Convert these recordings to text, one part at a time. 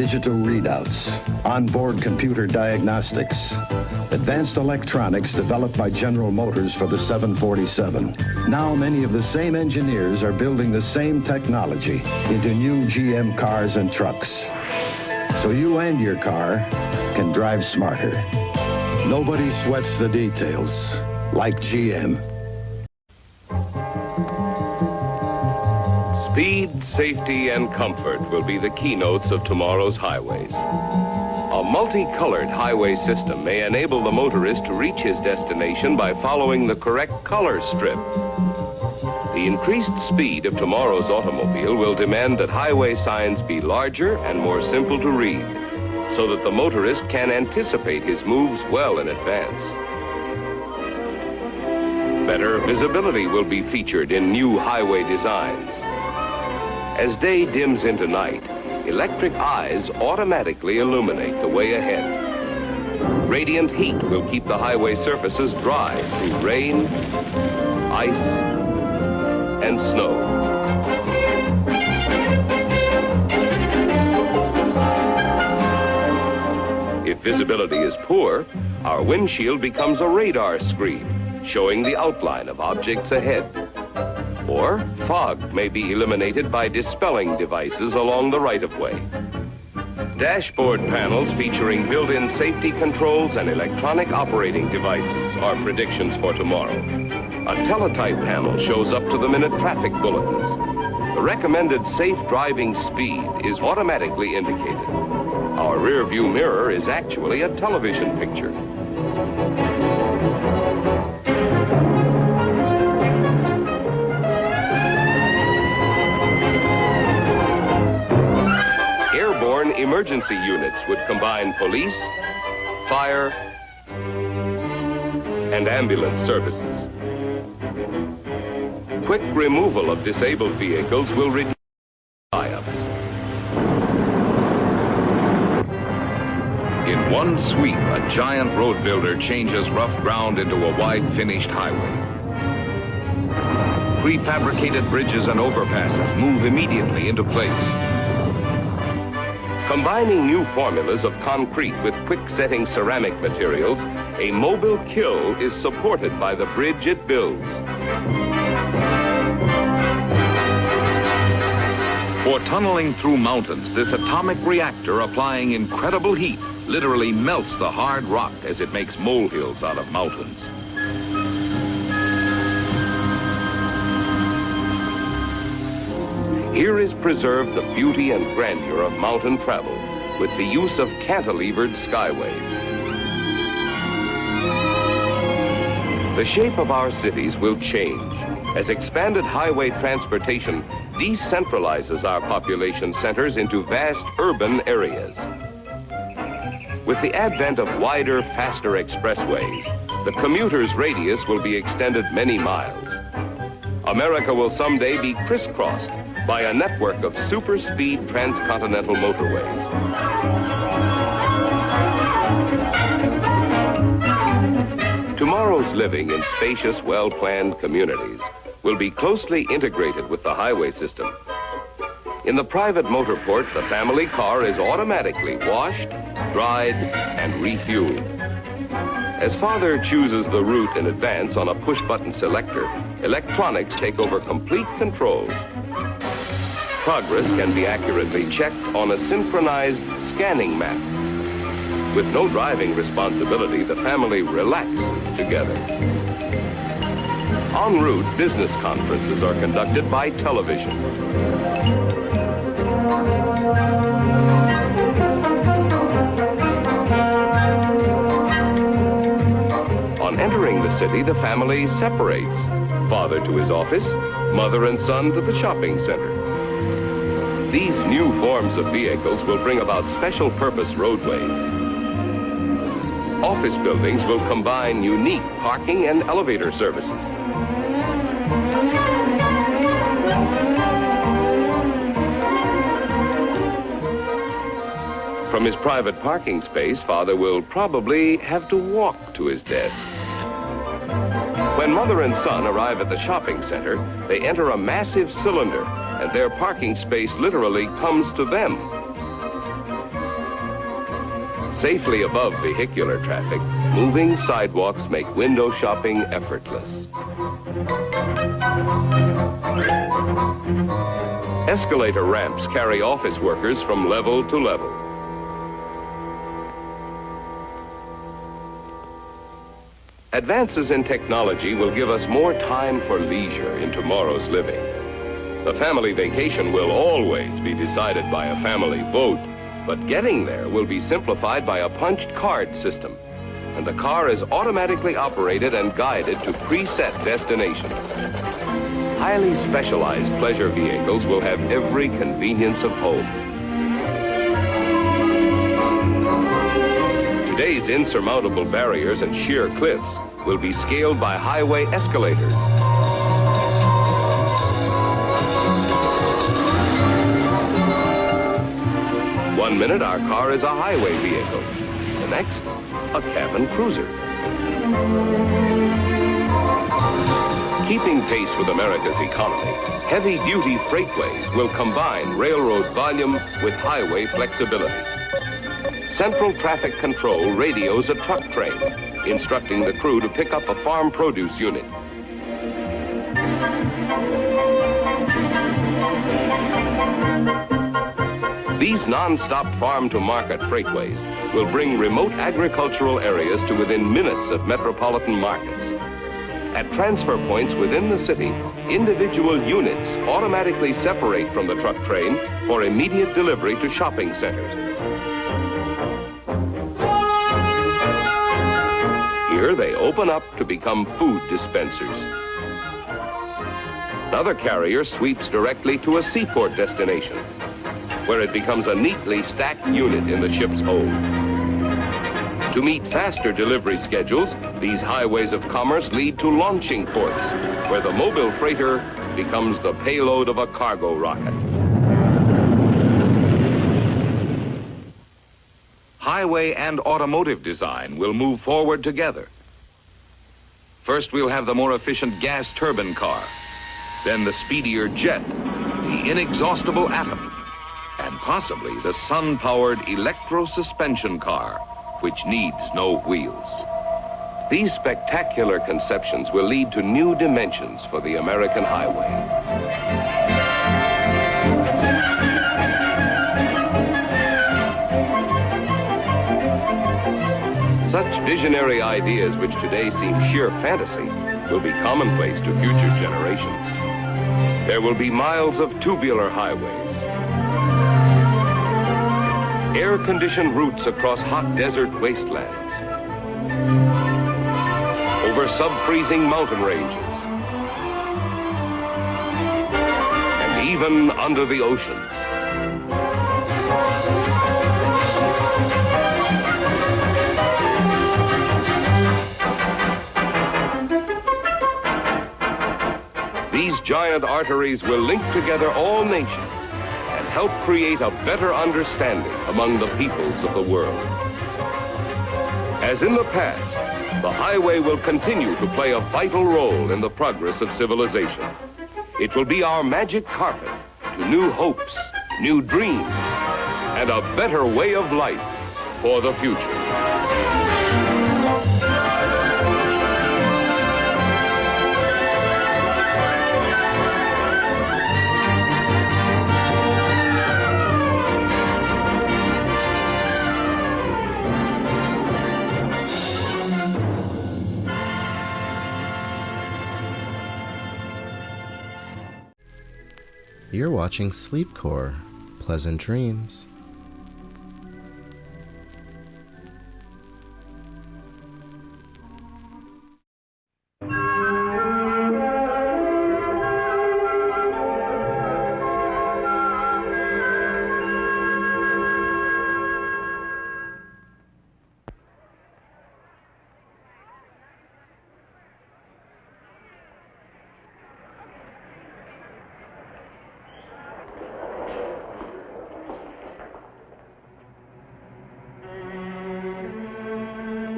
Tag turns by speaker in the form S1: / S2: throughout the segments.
S1: digital readouts, onboard computer diagnostics, advanced electronics developed by General Motors for the 747. Now many of the same engineers are building the same technology into new GM cars and trucks. So you and your car can drive smarter. Nobody sweats the details like GM.
S2: Speed, safety, and comfort will be the keynotes of tomorrow's highways. A multicolored highway system may enable the motorist to reach his destination by following the correct color strip. The increased speed of tomorrow's automobile will demand that highway signs be larger and more simple to read, so that the motorist can anticipate his moves well in advance. Better visibility will be featured in new highway designs. As day dims into night, electric eyes automatically illuminate the way ahead. Radiant heat will keep the highway surfaces dry through rain, ice, and snow. If visibility is poor, our windshield becomes a radar screen, showing the outline of objects ahead. Or fog may be eliminated by dispelling devices along the right-of-way. Dashboard panels featuring built-in safety controls and electronic operating devices are predictions for tomorrow. A teletype panel shows up-to-the-minute traffic bulletins. The recommended safe driving speed is automatically indicated. Our rear-view mirror is actually a television picture. Airborne emergency units would combine police, fire, and ambulance services. Quick removal of disabled vehicles will reduce tie-ups.
S3: In one sweep, a giant road builder changes rough ground into a wide finished highway. Prefabricated bridges and overpasses move immediately into place.
S2: Combining new formulas of concrete with quick-setting ceramic materials, a mobile kill is supported by the bridge it builds.
S3: For tunneling through mountains, this atomic reactor applying incredible heat literally melts the hard rock as it makes molehills out of mountains.
S2: Here is preserved the beauty and grandeur of mountain travel with the use of cantilevered skyways. The shape of our cities will change as expanded highway transportation decentralizes our population centers into vast urban areas. With the advent of wider, faster expressways, the commuter's radius will be extended many miles. America will someday be crisscrossed by a network of super-speed transcontinental motorways. Tomorrow's living in spacious, well-planned communities will be closely integrated with the highway system. In the private motorport, the family car is automatically washed, dried, and refueled. As father chooses the route in advance on a push-button selector, electronics take over complete control. Progress can be accurately checked on a synchronized scanning map. With no driving responsibility, the family relaxes together. En route, business conferences are conducted by television. On entering the city, the family separates. Father to his office, mother and son to the shopping center. These new forms of vehicles will bring about special purpose roadways. Office buildings will combine unique parking and elevator services. From his private parking space, father will probably have to walk to his desk. When mother and son arrive at the shopping center, they enter a massive cylinder, and their parking space literally comes to them. Safely above vehicular traffic, moving sidewalks make window shopping effortless. Escalator ramps carry office workers from level to level. Advances in technology will give us more time for leisure in tomorrow's living. The family vacation will always be decided by a family vote, but getting there will be simplified by a punched card system, and the car is automatically operated and guided to preset destinations. Highly specialized pleasure vehicles will have every convenience of home. Today's insurmountable barriers and sheer cliffs will be scaled by highway escalators. One minute, our car is a highway vehicle. The next, a cabin cruiser. Keeping pace with America's economy, heavy-duty freightways will combine railroad volume with highway flexibility. Central Traffic Control radios a truck train, instructing the crew to pick up a farm produce unit. These non-stop farm-to-market freightways will bring remote agricultural areas to within minutes of metropolitan markets. At transfer points within the city, individual units automatically separate from the truck train for immediate delivery to shopping centers. Here they open up to become food dispensers. Another carrier sweeps directly to a seaport destination, where it becomes a neatly stacked unit in the ship's hold. To meet faster delivery schedules, these highways of commerce lead to launching ports, where the mobile freighter becomes the payload of a cargo rocket.
S3: Highway and automotive design will move forward together. First, we'll have the more efficient gas turbine car, then the speedier jet, the inexhaustible atom, and possibly the sun-powered electro-suspension car, which needs no wheels. These spectacular conceptions will lead to new dimensions for the American highway. Such visionary ideas, which today seem sheer fantasy, will be commonplace to future generations. There will be miles of tubular highways, air-conditioned routes across hot desert wastelands, over sub-freezing mountain ranges, and even under the oceans. These giant arteries will link together all nations and help create a better understanding among the peoples of the world. As in the past, the highway will continue to play a vital role in the progress of civilization. It will be our magic carpet to new hopes, new dreams, and a better way of life for the future.
S4: You're watching Sleepcore. Pleasant dreams.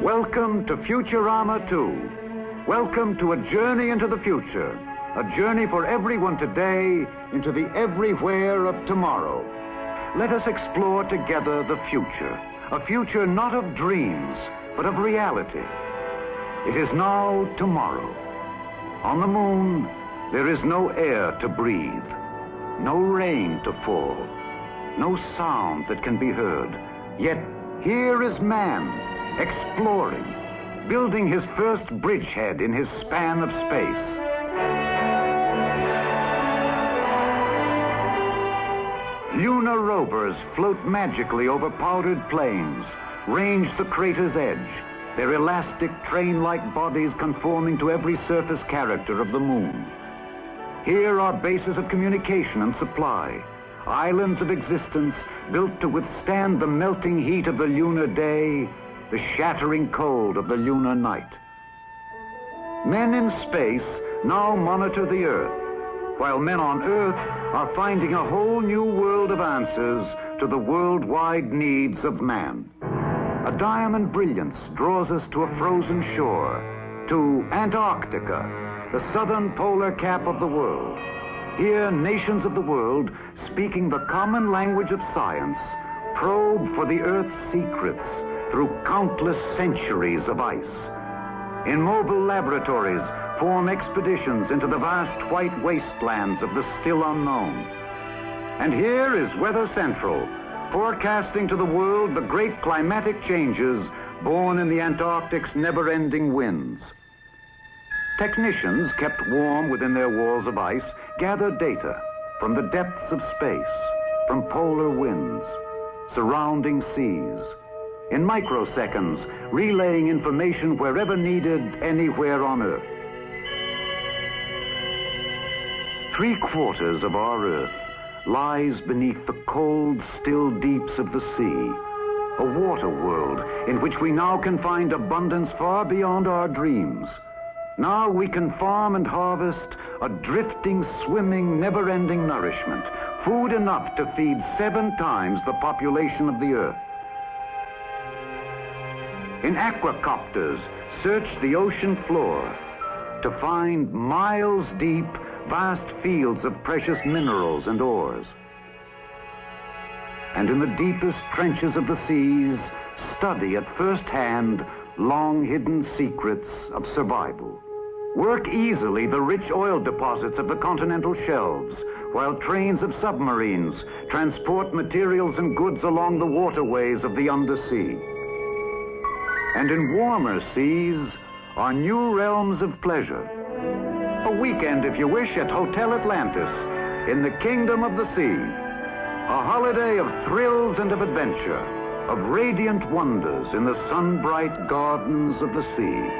S5: Welcome to Futurama 2. Welcome to a journey into the future. A journey for everyone today into the everywhere of tomorrow. Let us explore together the future. a future not of dreams, but of reality. It is now tomorrow. On the moon, there is no air to breathe, no rain to fall, no sound that can be heard. Yet here is man, exploring, building his first bridgehead in his span of space. Lunar rovers float magically over powdered plains, range the crater's edge, their elastic train-like bodies conforming to every surface character of the moon. Here are bases of communication and supply, islands of existence built to withstand the melting heat of the lunar day, the shattering cold of the lunar night. Men in space now monitor the Earth, while men on Earth are finding a whole new world of answers to the worldwide needs of man. A diamond brilliance draws us to a frozen shore, to Antarctica, the southern polar cap of the world. Here, nations of the world, speaking the common language of science, probe for the Earth's secrets through countless centuries of ice. In mobile laboratories, form expeditions into the vast white wastelands of the still unknown. And here is Weather Central, forecasting to the world the great climatic changes born in the Antarctic's never-ending winds. Technicians, kept warm within their walls of ice, gather data from the depths of space, from polar winds, surrounding seas, in microseconds, relaying information wherever needed, anywhere on Earth. 3/4 of our Earth lies beneath the cold, still deeps of the sea, a water world in which we now can find abundance far beyond our dreams. Now we can farm and harvest a drifting, swimming, never-ending nourishment, food enough to feed 7 times the population of the Earth. In aquacopters, search the ocean floor to find miles deep, vast fields of precious minerals and ores. And in the deepest trenches of the seas, study at first hand long-hidden secrets of survival. Work easily the rich oil deposits of the continental shelves, while trains of submarines transport materials and goods along the waterways of the undersea. And in warmer seas are new realms of pleasure. A weekend, if you wish, at Hotel Atlantis in the kingdom of the sea. A holiday of thrills and of adventure, of radiant wonders in the sun-bright gardens of the sea.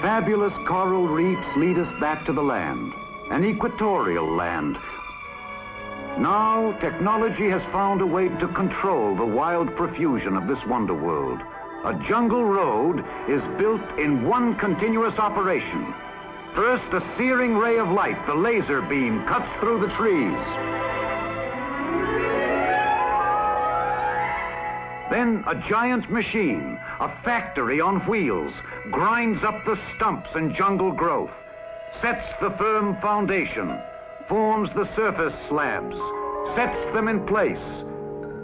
S5: Fabulous coral reefs lead us back to the land, an equatorial land. Now, technology has found a way to control the wild profusion of this wonder world. A jungle road is built in one continuous operation. First, a searing ray of light, the laser beam, cuts through the trees. Then a giant machine, a factory on wheels, grinds up the stumps and jungle growth, sets the firm foundation, forms the surface slabs, sets them in place,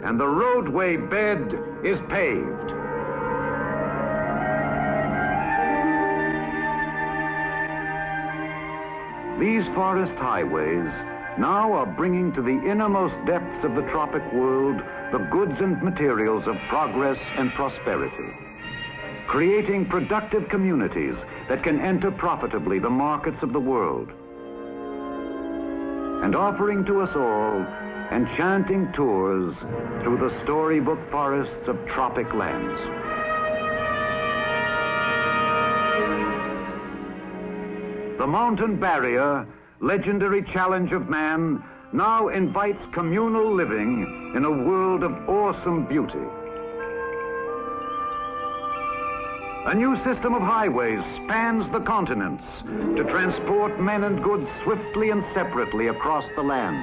S5: and the roadway bed is paved. These forest highways now are bringing to the innermost depths of the tropic world the goods and materials of progress and prosperity, creating productive communities that can enter profitably the markets of the world, and offering to us all enchanting tours through the storybook forests of tropic lands. The mountain barrier, legendary challenge of man, now invites communal living in a world of awesome beauty. A new system of highways spans the continents to transport men and goods swiftly and separately across the land.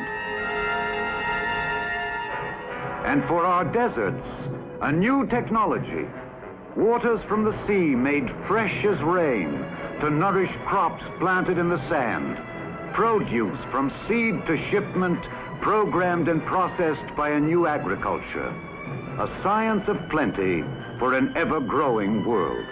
S5: And for our deserts, a new technology, waters from the sea made fresh as rain to nourish crops planted in the sand, produce from seed to shipment programmed and processed by a new agriculture, a science of plenty for an ever-growing world.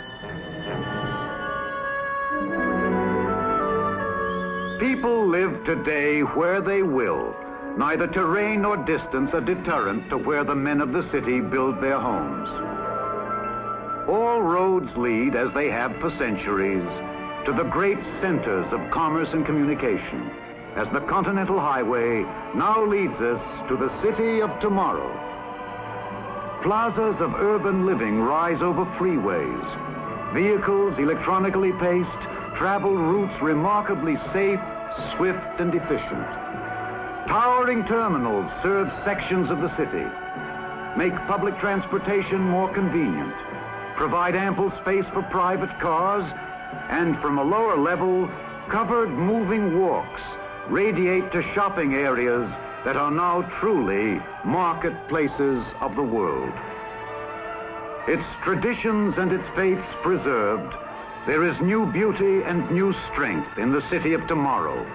S5: People live today where they will. Neither terrain nor distance a deterrent to where the men of the city build their homes. All roads lead, as they have for centuries, to the great centers of commerce and communication, as the Continental Highway now leads us to the city of tomorrow. Plazas of urban living rise over freeways. Vehicles, electronically paced, travel routes remarkably safe, swift, and efficient. Towering terminals serve sections of the city, make public transportation more convenient, provide ample space for private cars, and from a lower level, covered moving walks radiate to shopping areas that are now truly marketplaces of the world. Its traditions and its faiths preserved, there is new beauty and new strength in the city of tomorrow.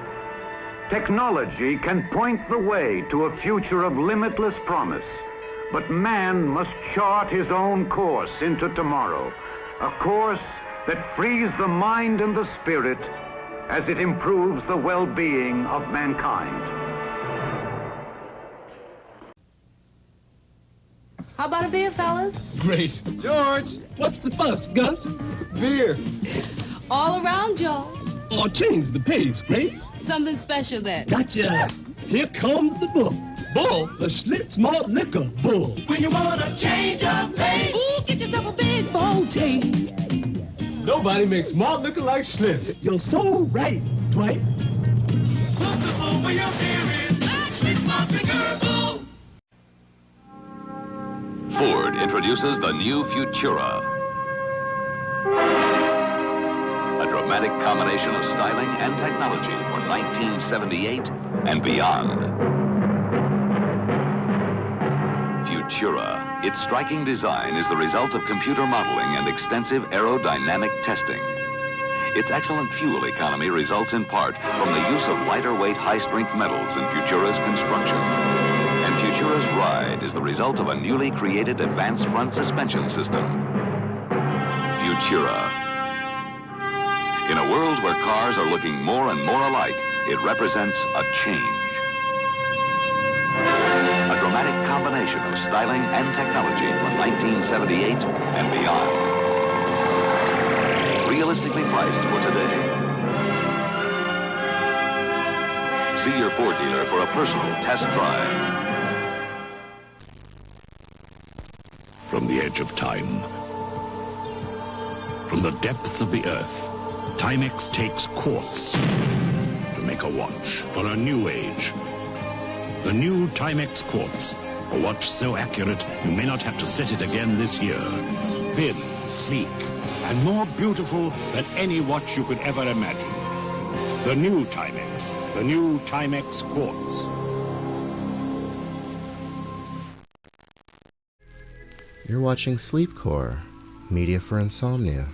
S5: Technology can point the way to a future of limitless promise, but man must chart his own course into tomorrow, a course that frees the mind and the spirit as it improves the well-being of mankind.
S6: How about a beer, fellas?
S7: Great. George, what's the fuss, Gus? Beer.
S6: All around, y'all.
S7: Oh, change the pace, Grace.
S6: Something special then.
S7: Gotcha. Here comes the bull. Bull, the Schlitz malt liquor bull. When you wanna change your pace.
S6: Ooh, get yourself a big, bold taste.
S7: Nobody makes malt liquor like Schlitz. You're so right, Dwight. Put the bull where your beer is. Like Schlitz malt liquor bull.
S3: Ford introduces the new Futura. A dramatic combination of styling and technology for 1978 and beyond. Futura. Its striking design is the result of computer modeling and extensive aerodynamic testing. Its excellent fuel economy results in part from the use of lighter weight, high-strength metals in Futura's construction. And Futura's ride is the result of a newly created advanced front suspension system. Futura. In a world where cars are looking more and more alike, it represents a change. A dramatic combination of styling and technology from 1978 and beyond. Realistically priced for today. See your Ford dealer for a personal test drive.
S8: From the edge of time, from the depths of the earth, Timex takes quartz to make a watch for a new age. The new Timex quartz, a watch so accurate you may not have to set it again this year. Thin, sleek, and more beautiful than any watch you could ever imagine. The new Timex quartz.
S4: You're watching Sleepcore, media for insomnia.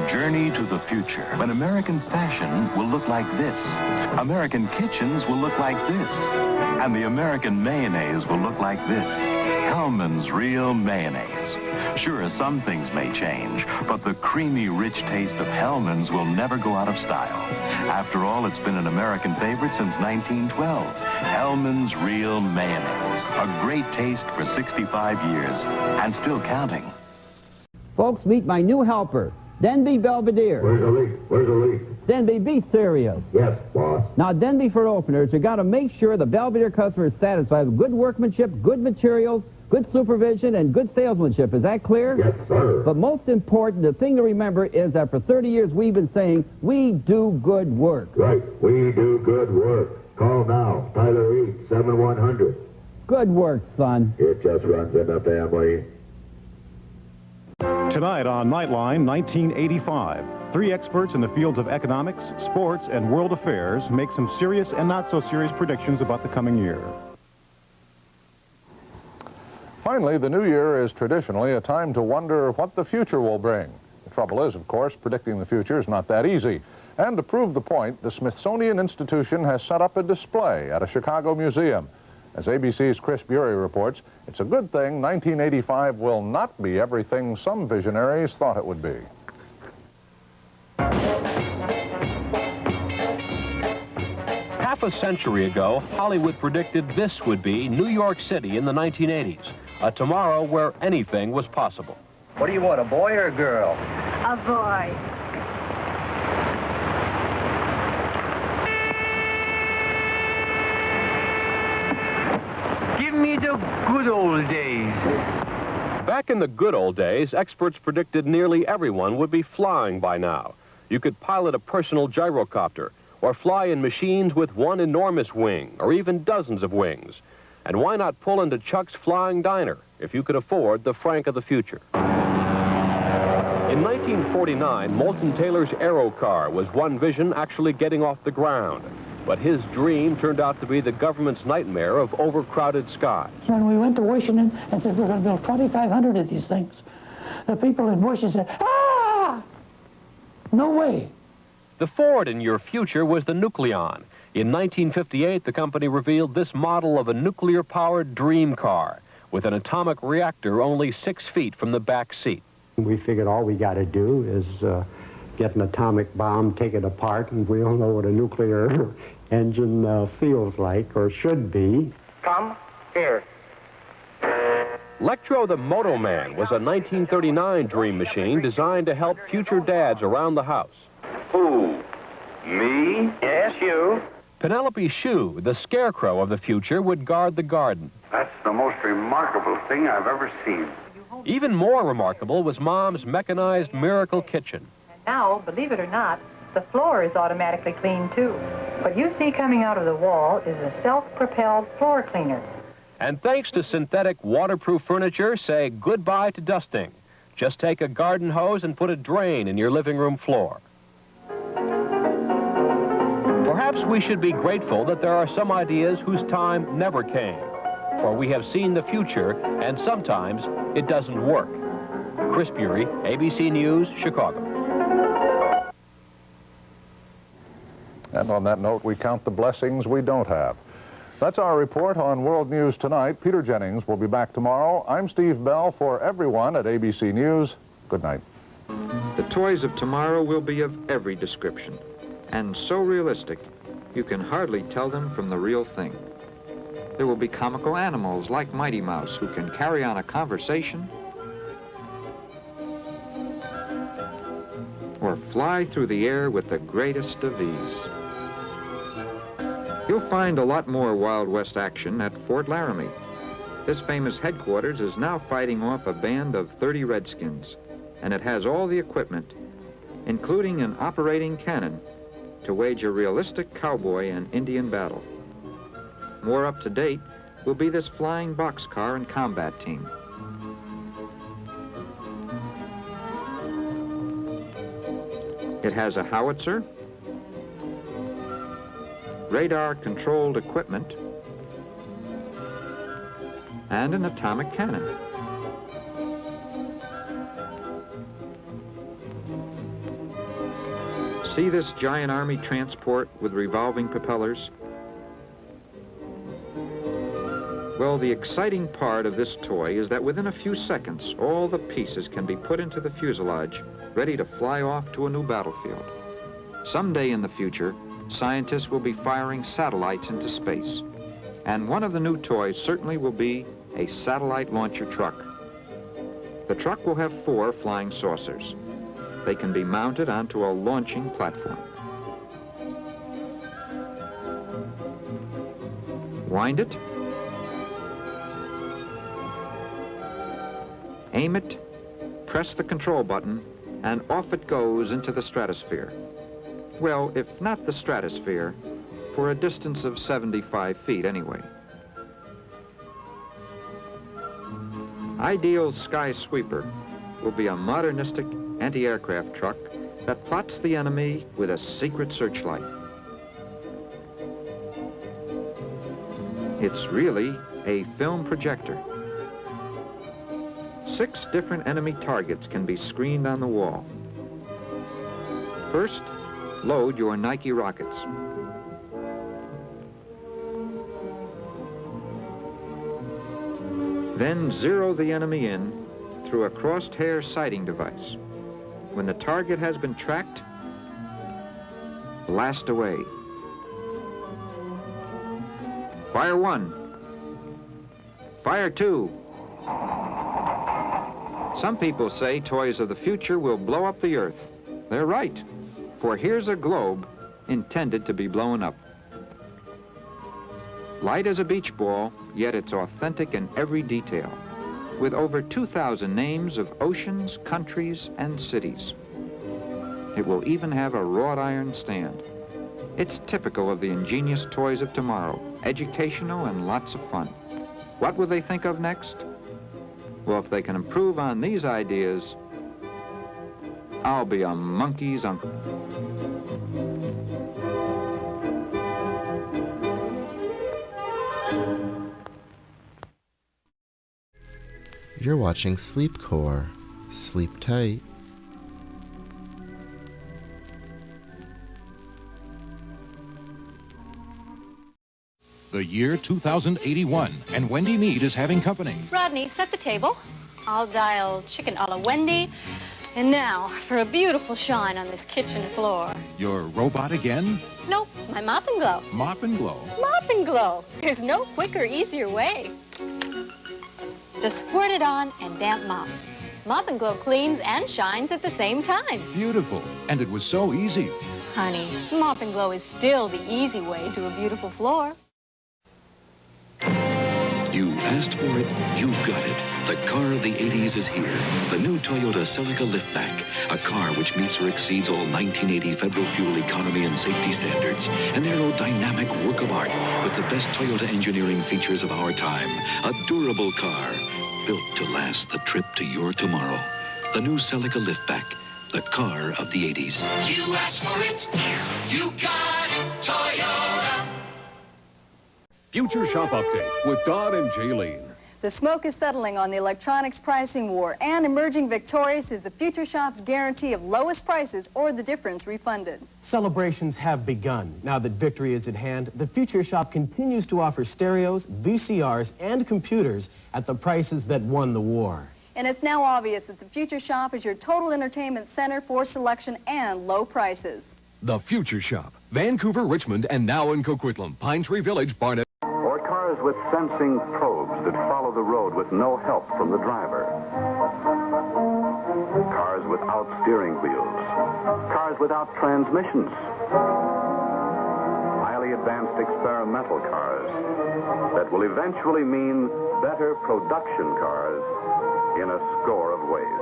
S9: Journey to the future, when American fashion will look like this, American kitchens will look like this, and the American mayonnaise will look like this. Hellmann's Real Mayonnaise. Sure, some things may change, but the creamy, rich taste of Hellmann's will never go out of style. After all, it's been an American favorite since 1912. Hellmann's Real Mayonnaise. A great taste for 65 years, and still counting.
S10: Folks, meet my new helper. Denby Belvedere.
S11: Where's the leak? Where's the leak?
S10: Denby, be serious.
S11: Yes, boss.
S10: Now, Denby, for openers, you got to make sure the Belvedere customer is satisfied with good workmanship, good materials, good supervision, and good salesmanship. Is that clear?
S11: Yes, sir.
S10: But most important, the thing to remember is that for 30 years we've been saying we do good work.
S11: Right. We do good work. Call now. Tyler Reed, 7100.
S10: Good work, son.
S11: It just runs in the family.
S12: Tonight on Nightline 1985, three experts in the fields of economics, sports, and world affairs make some serious and not so serious predictions about the coming year.
S13: Finally, the new year is traditionally a time to wonder what the future will bring. Trouble is, of course, predicting the future is not that easy. And to prove the point, the Smithsonian Institution has set up a display at a Chicago museum. As ABC's Chris Bury reports, it's a good thing 1985 will not be everything some visionaries thought it would be.
S14: Half a century ago, Hollywood predicted this would be New York City in the 1980s, a tomorrow where anything was possible.
S15: What do you want, a boy or a girl?
S16: A boy.
S15: Give me the good old days.
S14: Back in the good old days, experts predicted nearly everyone would be flying by now. You could pilot a personal gyrocopter, or fly in machines with one enormous wing, or even dozens of wings. And why not pull into Chuck's Flying Diner if you could afford the Frank of the future? In 1949, Moulton Taylor's Aero car was one vision actually getting off the ground. But his dream turned out to be the government's nightmare of overcrowded skies.
S17: When we went to Washington and said we're going to build 2,500 of these things, the people in Washington said, ah! No way.
S14: The Ford in your future was the Nucleon. In 1958, the company revealed this model of a nuclear-powered dream car with an atomic reactor only 6 feet from the back seat.
S18: We figured all we got to do is get an atomic bomb, take it apart, and we all know what a nuclear engine feels like, or should be.
S15: Come here.
S14: Electro the Moto Man was a 1939 dream machine designed to help future dads around the house.
S15: Who? Me? Yes, you.
S14: Penelope Shue, the scarecrow of the future, would guard the garden.
S19: That's the most remarkable thing I've ever seen.
S14: Even more remarkable was Mom's mechanized miracle kitchen.
S20: Now, believe it or not, the floor is automatically cleaned too. What you see coming out of the wall is a self-propelled floor cleaner.
S14: And thanks to synthetic waterproof furniture, say goodbye to dusting. Just take a garden hose and put a drain in your living room floor. Perhaps we should be grateful that there are some ideas whose time never came. For we have seen the future, and sometimes it doesn't work. Chris Bury, ABC News, Chicago.
S13: And on that note, we count the blessings we don't have. That's our report on World News Tonight. Peter Jennings will be back tomorrow. I'm Steve Bell. For everyone at ABC News, good night.
S21: The toys of tomorrow will be of every description, and so realistic, you can hardly tell them from the real thing. There will be comical animals like Mighty Mouse who can carry on a conversation or fly through the air with the greatest of ease. You'll find a lot more Wild West action at Fort Laramie. This famous headquarters is now fighting off a band of 30 Redskins, and it has all the equipment, including an operating cannon, to wage a realistic cowboy and Indian battle. More up to date will be this flying boxcar and combat team. It has a howitzer, radar-controlled equipment, and an atomic cannon. See this giant army transport with revolving propellers? Well, the exciting part of this toy is that within a few seconds, all the pieces can be put into the fuselage, ready to fly off to a new battlefield. Someday in the future, scientists will be firing satellites into space. And one of the new toys certainly will be a satellite launcher truck. The truck will have 4 flying saucers. They can be mounted onto a launching platform. Wind it. Aim it, press the control button, and off it goes into the stratosphere. Well, if not the stratosphere, for a distance of 75 feet anyway. Ideal's Sky Sweeper will be a modernistic anti-aircraft truck that plots the enemy with a secret searchlight. It's really a film projector. 6 different enemy targets can be screened on the wall, First, load your Nike rockets. Then zero the enemy in through a crosshair sighting device. When the target has been tracked, blast away. Fire 1. Fire 2. Some people say toys of the future will blow up the Earth. They're right, for here's a globe intended to be blown up. Light as a beach ball, yet it's authentic in every detail, with over 2,000 names of oceans, countries, and cities. It will even have a wrought iron stand. It's typical of the ingenious toys of tomorrow, educational and lots of fun. What will they think of next? Well, if they can improve on these ideas, I'll be a monkey's uncle.
S4: You're watching Sleep Core. Sleep tight.
S16: The year 2081, and Wendy Mead is having company.
S22: Rodney, set the table. I'll dial chicken a la Wendy. And now, for a beautiful shine on this kitchen floor.
S16: Your robot again?
S22: Nope, my mop and glow.
S16: Mop and glow.
S22: Mop and glow. There's no quicker, easier way. Just squirt it on and damp mop. Mop and glow cleans and shines at the same time.
S16: Beautiful. And it was so easy.
S22: Honey, mop and glow is still the easy way to a beautiful floor.
S23: You asked for it, you got it. The car of the 80s is here. The new Toyota Celica Liftback, a car which meets or exceeds all 1980 federal fuel economy and safety standards. An aerodynamic work of art with the best Toyota engineering features of our time. A durable car built to last the trip to your tomorrow. The new Celica Liftback, the car of the 80s.
S7: You asked for it, you got it, Toyota.
S3: Future Shop Update with Don and Jaylene.
S24: The smoke is settling on the electronics pricing war, and emerging victorious is the Future Shop's guarantee of lowest prices or the difference refunded.
S25: Celebrations have begun. Now that victory is at hand, the Future Shop continues to offer stereos, VCRs, and computers at the prices that won the war.
S24: And it's now obvious that the Future Shop is your total entertainment center for selection and low prices.
S3: The Future Shop, Vancouver, Richmond, and now in Coquitlam, Pine Tree Village, Barnet.
S5: Or cars with sensing probes that follow the road with no help from the driver. Cars without steering wheels. Cars without transmissions. Highly advanced experimental cars that will eventually mean better production cars in a score of ways.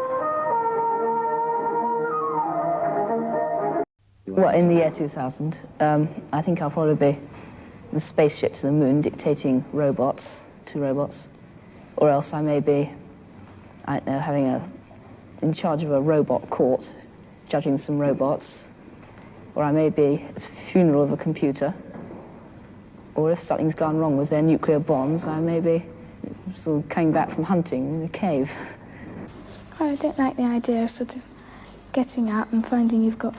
S26: Well, in the year 2000, I think I'll probably be the spaceship to the moon dictating robots to robots. Or else I may be, I don't know, in charge of a robot court, judging some robots. Or I may be at the funeral of a computer. Or if something's gone wrong with their nuclear bombs, I may be sort of coming back from hunting in a cave.
S27: I don't like the idea of sort of getting out and finding you've got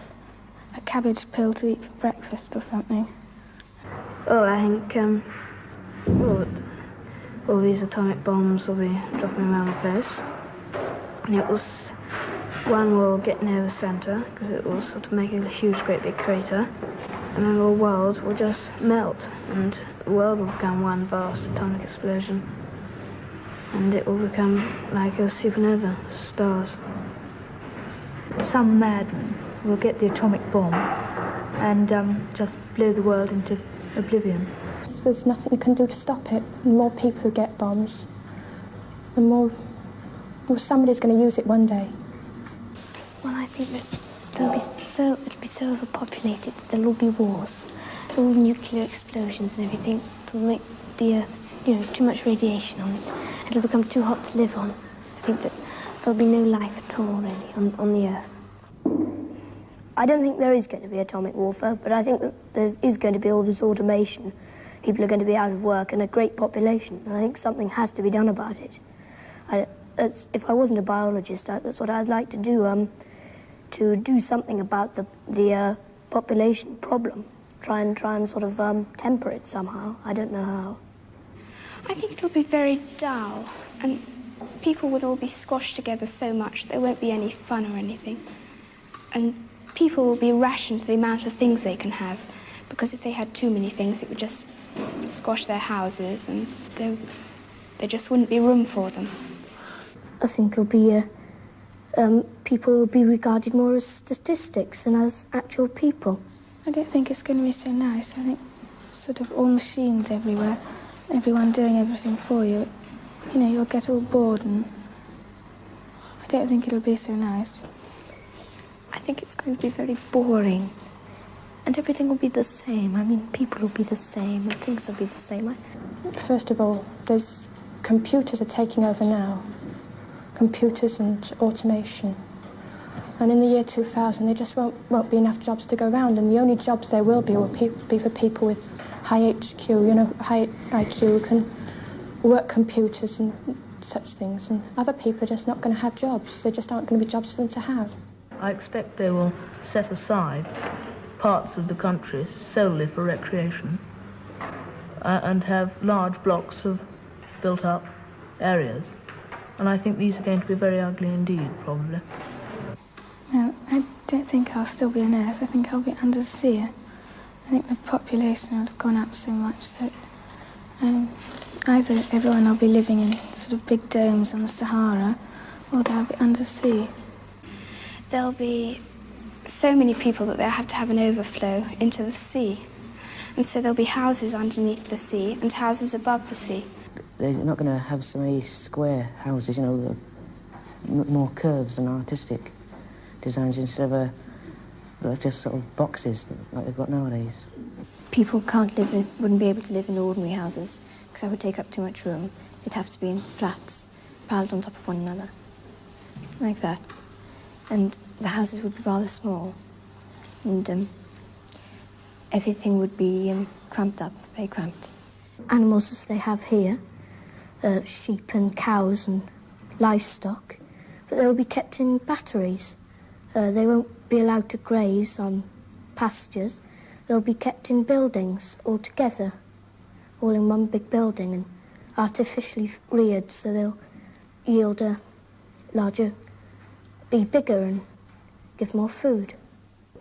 S27: a cabbage pill to eat for breakfast or something.
S28: Oh, I think, all these atomic bombs will be dropping around the place. And one will get near the center, because it will sort of make a huge, great big crater. And then the world will just melt, and the world will become one vast atomic explosion. And it will become like a supernova, stars.
S29: Some madman will get the atomic bomb and just blow the world into oblivion.
S27: There's nothing you can do to stop it. The more people who get bombs, the more somebody's going to use it one day.
S28: Well, I think that it'll be so overpopulated that there'll be wars, all nuclear explosions and everything. It'll make the Earth, too much radiation on it. It'll become too hot to live on. I think that there'll be no life at all, really, on the Earth.
S30: I don't think there is going to be atomic warfare, but I think that there is going to be all this automation. People are going to be out of work and a great population, and I think something has to be done about it. If I wasn't a biologist, that's what I'd like to do. to do something about the population problem. Try and sort of temper it somehow. I don't know how.
S1: I think it'll be very dull, and people would all be squashed together so much there won't be any fun or anything. And people will be rationed to the amount of things they can have, because if they had too many things, it would just squash their houses, and there just wouldn't be room for them.
S30: I think it'll be people will be regarded more as statistics than as actual people.
S27: I don't think it's going to be so nice. I think sort of all machines everywhere, everyone doing everything for you. You know, you'll get all bored, and I don't think it'll be so nice.
S2: I think it's going to be very boring, and everything will be the same. I mean, people will be the same, and things will be the same.
S6: First of all, there's computers are taking over now. Computers and automation. And in the year 2000, there just won't be enough jobs to go around, and the only jobs there will be for people with high HQ, you know, high IQ, who can work computers and such things. And other people are just not going to have jobs. There just aren't going to be jobs for them to have.
S8: I expect they will set aside parts of the country solely for recreation and have large blocks of built-up areas. And I think these are going to be very ugly indeed, probably.
S27: No, I don't think I'll still be on Earth. I think I'll be under the sea. I think the population will have gone up so much that either everyone will be living in sort of big domes on the Sahara, or they'll be under the sea.
S1: There'll be so many people that they'll have to have an overflow into the sea. And so there'll be houses underneath the sea and houses above the sea.
S9: They're not going to have so many square houses, you know, more curves and artistic designs instead of just sort of boxes like they've got nowadays.
S2: People wouldn't be able to live in ordinary houses because that would take up too much room. It'd have to be in flats, piled on top of one another, like that. And the houses would be rather small, and everything would be cramped up, very cramped.
S30: Animals as they have here, sheep and cows and livestock, but they'll be kept in batteries. They won't be allowed to graze on pastures. They'll be kept in buildings all together, all in one big building and artificially reared, so they'll yield a larger, be bigger and give more food.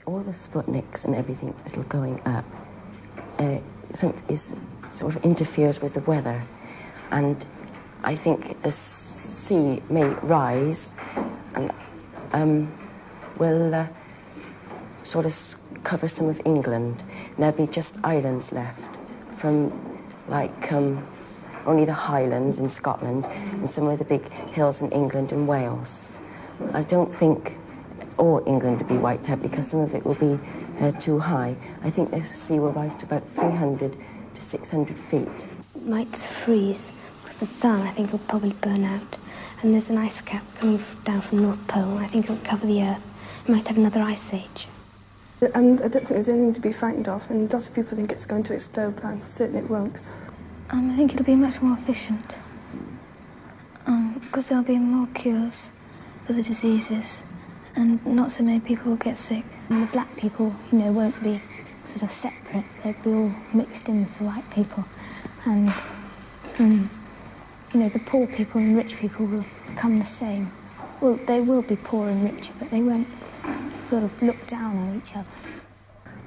S9: All the Sputniks and everything that are going up sort of interferes with the weather, and I think the sea may rise and will sort of cover some of England, and there'll be just islands left from like only the Highlands in Scotland and some of the big hills in England and Wales. I don't think all England will be wiped out because some of it will be too high. I think the sea will rise to about 300 to 600 feet.
S2: It might freeze because the sun, I think, will probably burn out. And there's an ice cap coming down from the North Pole. I think it'll cover the Earth. It might have another ice age.
S6: And I don't think there's anything to be frightened of, and a lot of people think it's going to explode, but I'm certain it won't.
S27: I think it'll be much more efficient, because there'll be more cures for the diseases, and not so many people will get sick.
S2: And the black people, you know, won't be sort of separate. They'll be all mixed in with the white people. And, you know, the poor people and rich people will become the same. Well, they will be poor and richer, but they won't sort of look down on each other.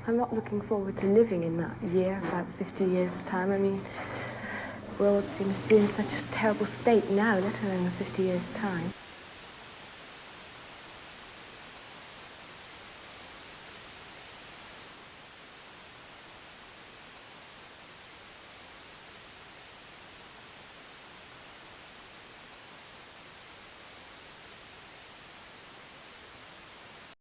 S6: I'm not looking forward to living in that year, about 50 years' time. I mean, the world seems to be in such a terrible state now, let alone in 50 years' time.